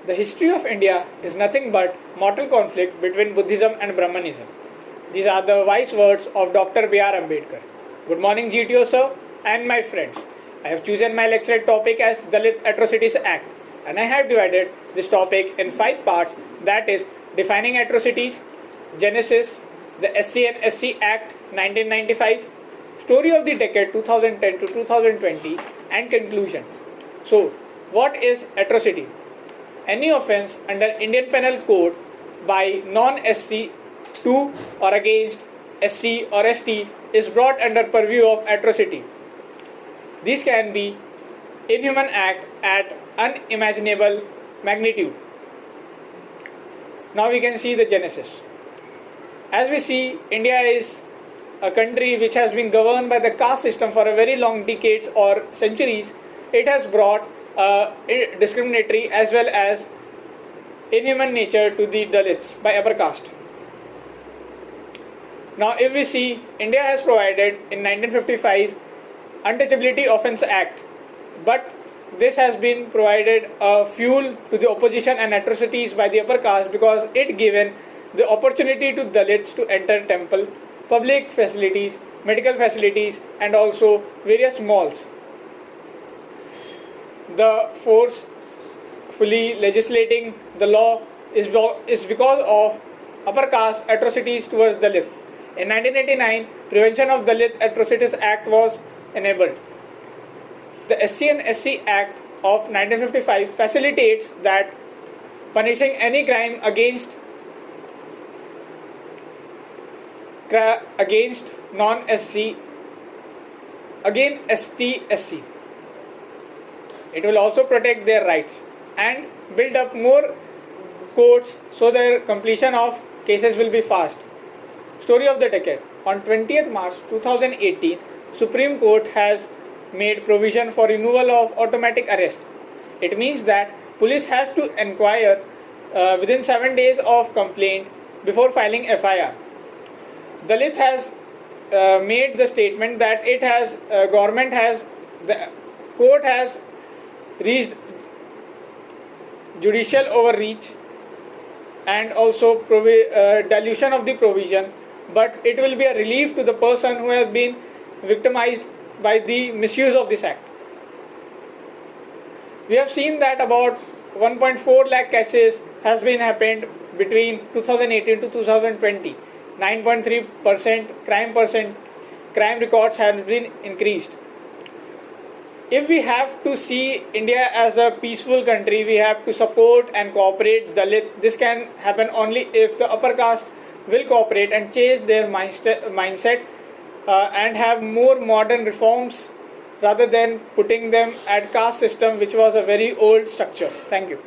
The history of India is nothing but mortal conflict between Buddhism and Brahmanism. These are the wise words of Dr. B.R. Ambedkar. Good morning, GTO sir and my friends. I have chosen my lecture topic as Dalit Atrocities Act, and I have divided this topic in 5 parts, that is, defining atrocities, genesis, the SC and SC Act 1995, story of the decade 2010 to 2020, and conclusion. So, what is atrocity? Any offence under Indian Penal Code by non-SC to or against SC or ST is brought under purview of atrocity. These can be inhuman act at unimaginable magnitude. Now we can see the genesis. As we see, India is a country which has been governed by the caste system for a very long decades or centuries. It has brought discriminatory as well as inhuman nature to the Dalits by upper caste. Now if we see, India has provided in 1955 Untouchability Offence Act, but this has been provided a fuel to the opposition and atrocities by the upper caste because it given the opportunity to Dalits to enter temple, public facilities, medical facilities, and also various malls. The forcefully legislating the law is because of upper caste atrocities towards Dalit. In 1989, Prevention of Dalit Atrocities Act was enabled. The SC and SC Act of 1955 facilitates that punishing any crime against non-SC against ST-SC. It will also protect their rights and build up more courts so their completion of cases will be fast. Story of the decade. On 20th March 2018, Supreme Court has made provision for removal of automatic arrest. It means that police has to inquire within 7 days of complaint before filing FIR. Dalit has made the statement that the court has reached judicial overreach and also dilution of the provision, but it will be a relief to the person who has been victimized by the misuse of this act. We have seen that about 1.4 lakh cases has been happened between 2018 to 2020. 9.3% crime records have been increased. If we have to see India as a peaceful country, we have to support and cooperate Dalit. This can happen only if the upper caste will cooperate and change their mindset and have more modern reforms rather than putting them at caste system, which was a very old structure. Thank you.